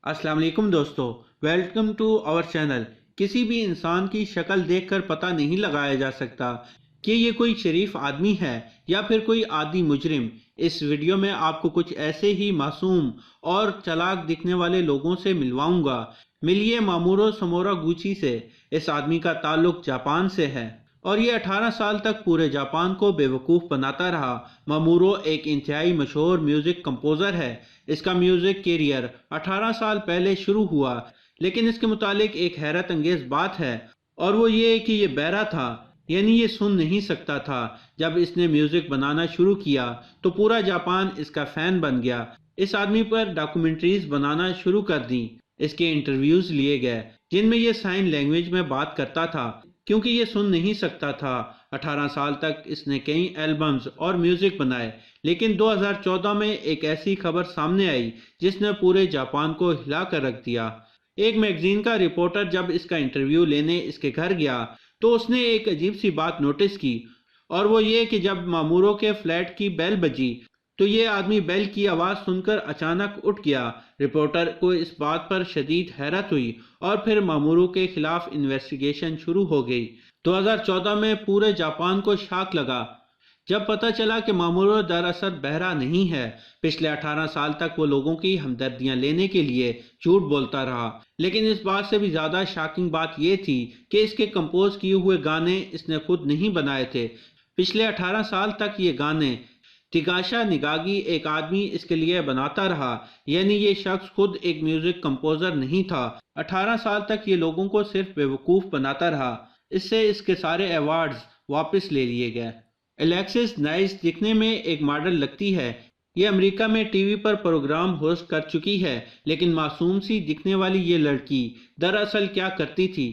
अस्सलाम वालेकुम दोस्तों, वेलकम टू आवर चैनल। किसी भी इंसान की शक्ल देखकर पता नहीं लगाया जा सकता कि ये कोई शरीफ आदमी है या फिर कोई आदी मुजरिम। इस वीडियो में आपको कुछ ऐसे ही मासूम और चालाक दिखने वाले लोगों से मिलवाऊंगा। मिलिए मामूरो समोरा गुची से। इस आदमी का ताल्लुक जापान से है और ये 18 साल तक पूरे जापान को बेवकूफ़ बनाता रहा। मामूरो एक इंतहाई मशहूर म्यूज़िक कंपोज़र है। इसका म्यूज़िक कैरियर 18 साल पहले शुरू हुआ, लेकिन इसके मुतालिक एक हैरत अंगेज़ बात है और वो ये कि ये बहरा था, यानी ये सुन नहीं सकता था। जब इसने म्यूज़िक बनाना शुरू किया तो पूरा जापान इसका फ़ैन बन गया। इस आदमी पर डॉक्यूमेंट्रीज बनाना शुरू कर दी। इसके इंटरव्यूज़ लिए गए जिनमें ये साइन लैंग्वेज में बात करता था क्योंकि ये सुन नहीं सकता था। 18 साल तक इसने कई एल्बम्स और म्यूज़िक बनाए, लेकिन 2014 में एक ऐसी खबर सामने आई जिसने पूरे जापान को हिला कर रख दिया। एक मैगजीन का रिपोर्टर जब इसका इंटरव्यू लेने इसके घर गया तो उसने एक अजीब सी बात नोटिस की, और वो ये कि जब मामूरों के फ्लैट की बेल बजी तो ये आदमी बेल की आवाज़ सुनकर अचानक उठ गया। रिपोर्टर को इस बात पर शदीद हैरत हुई और फिर मामूरों के खिलाफ इन्वेस्टिगेशन शुरू हो गई। 2014 में पूरे जापान को शॉक लगा जब पता चला कि मामूरो दरअसल बहरा नहीं है। पिछले 18 साल तक वो लोगों की हमदर्दियां लेने के लिए झूठ बोलता रहा, लेकिन इस बात से भी ज़्यादा शॉकिंग बात ये थी कि इसके कंपोज किए हुए गाने इसने खुद नहीं बनाए थे। पिछले 18 साल तक ये गाने तिगाशा निगागी एक आदमी इसके लिए बनाता रहा, यानी ये शख्स खुद एक म्यूज़िक कंपोज़र नहीं था। 18 साल तक ये लोगों को सिर्फ बेवकूफ़ बनाता रहा। इससे इसके सारे अवार्ड्स वापस ले लिए गए। एलेक्सिस नाइस दिखने में एक मॉडल लगती है। ये अमेरिका में टीवी पर प्रोग्राम होस्ट कर चुकी है, लेकिन मासूम सी दिखने वाली ये लड़की दरअसल क्या करती थी,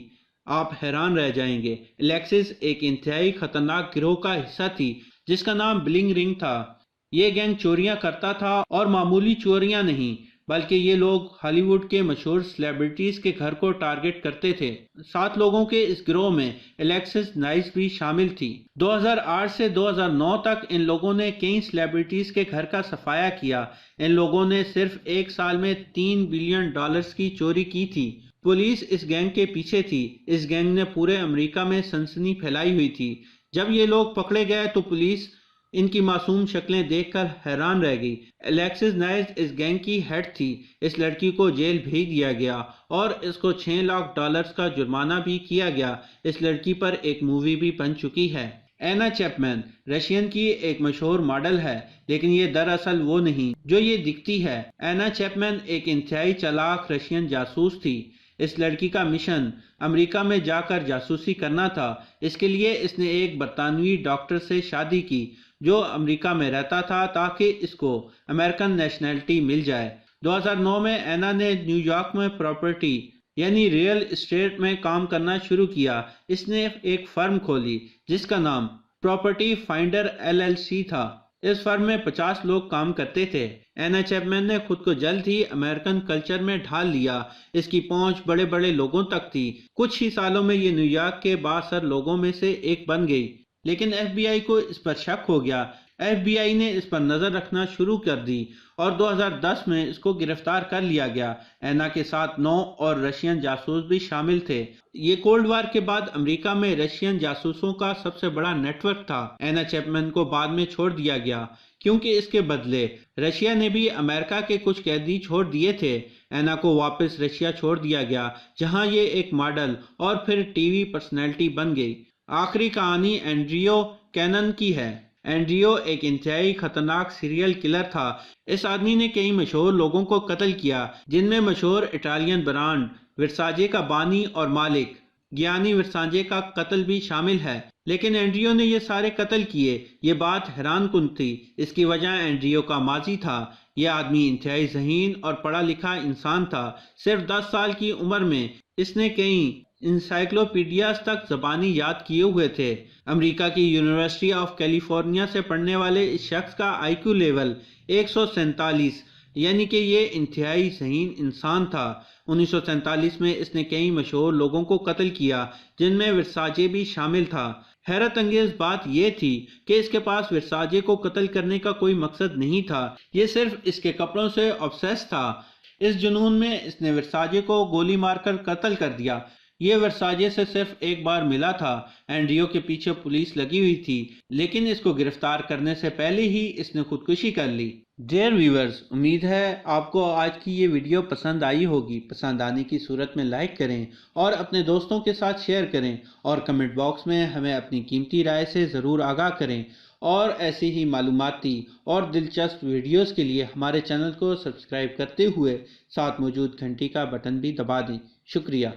आप हैरान रह जाएंगे। एलेक्सिस एक इंतहाई खतरनाक गिरोह का हिस्सा थी जिसका नाम ब्लिंग रिंग था। ये गैंग चोरियां करता था, और मामूली चोरियां नहीं बल्कि ये लोग हॉलीवुड के मशहूर सेलिब्रिटीज के घर को टारगेट करते थे। 7 लोगों के इस गिरोह में एलेक्सिस नाइस भी शामिल थी। 2008 से 2009 तक इन लोगों ने कई सेलिब्रिटीज के घर का सफाया किया। इन लोगों ने सिर्फ एक साल में $3 बिलियन की चोरी की थी। पुलिस इस गैंग के पीछे थी। इस गैंग ने पूरे अमेरिका में सनसनी फैलाई हुई थी। जब ये लोग पकड़े गए तो पुलिस इनकी मासूम शक्लें देखकर हैरान रह गई। एलेक्सिस नाइस इस गैंग की हेड थी। इस लड़की को जेल भेज दिया गया और इसको $6 लाख का जुर्माना भी किया गया। इस लड़की पर एक मूवी भी बन चुकी है। एना चैपमैन रशियन की एक मशहूर मॉडल है, लेकिन ये दरअसल वो नहीं जो ये दिखती है। एना चैपमैन एक इंतहाई चालाक रशियन जासूस थी। इस लड़की का मिशन अमेरिका में जाकर जासूसी करना था। इसके लिए इसने एक बरतानवी डॉक्टर से शादी की जो अमेरिका में रहता था, ताकि इसको अमेरिकन नेशनैलिटी मिल जाए। 2009 में एना ने न्यूयॉर्क में प्रॉपर्टी यानी रियल एस्टेट में काम करना शुरू किया। इसने एक फर्म खोली जिसका नाम प्रॉपर्टी फाइंडर LLC था। इस फर्म में 50 लोग काम करते थे। एना चैपमैन ने खुद को जल्द ही अमेरिकन कल्चर में ढाल लिया। इसकी पहुंच बड़े बड़े लोगों तक थी। कुछ ही सालों में ये न्यूयॉर्क के बासर लोगों में से एक बन गई, लेकिन FBI को इस पर शक हो गया। FBI ने इस पर नजर रखना शुरू कर दी और 2010 में इसको गिरफ्तार कर लिया गया। एना के साथ 9 और रशियन जासूस भी शामिल थे। ये कोल्ड वार के बाद अमेरिका में रशियन जासूसों का सबसे बड़ा नेटवर्क था। एना चैपमैन को बाद में छोड़ दिया गया क्योंकि इसके बदले रशिया ने भी अमेरिका के कुछ कैदी छोड़ दिए थे। एना को वापस रशिया छोड़ दिया गया, जहां ये एक मॉडल और फिर टीवी पर्सनैलिटी बन गई। आखिरी कहानी एंड्रियो कैनन की है। एंड्रियो एक इंतहाई खतरनाक सीरियल किलर था। इस आदमी ने कई मशहूर लोगों को कत्ल किया, जिनमें मशहूर इटालियन ब्रांड वर्साचे का बानी और मालिक गियानी वर्साचे का कत्ल भी शामिल है। लेकिन एंड्रियो ने ये सारे कत्ल किए। ये बात हैरान कुन थी। इसकी वजह एंड्रियो का माजी था। यह आदमी इंतहाई ज़हीन और पढ़ा लिखा इंसान था। सिर्फ 10 साल की उम्र में इसने कई इंसाइक्लोपीडियाज तक ज़बानी याद किए हुए थे। अमेरिका की यूनिवर्सिटी ऑफ कैलिफोर्निया से पढ़ने वाले इस शख्स का IQ लेवल 147, यानी कि ये इंतहाई ज़हीन इंसान था। 1947 में इसने कई मशहूर लोगों को कत्ल किया, जिनमें वर्साचे भी शामिल था। हैरत अंगेज बात यह थी कि इसके पास वर्साचे को कत्ल करने का कोई मकसद नहीं था। ये सिर्फ इसके कपड़ों से ऑब्सेस था। اس جنون میں اس نے ورساجے کو گولی مار کر قتل کر دیا۔ یہ ورساجے سے صرف ایک بار ملا تھا۔ اینڈریو کے پیچھے پولیس لگی ہوئی تھی، لیکن اس کو گرفتار کرنے سے پہلے ہی اس نے خودکشی کر لی۔ ڈیئر ویورز، امید ہے آپ کو آج کی یہ ویڈیو پسند آئی ہوگی۔ پسند آنے کی صورت میں لائک کریں اور اپنے دوستوں کے ساتھ شیئر کریں، اور کمنٹ باکس میں ہمیں اپنی قیمتی رائے سے ضرور آگاہ کریں، اور ایسی ہی معلوماتی اور دلچسپ ویڈیوز کے لیے ہمارے چینل کو سبسکرائب کرتے ہوئے ساتھ موجود گھنٹی کا بٹن بھی دبا دیں۔ شکریہ۔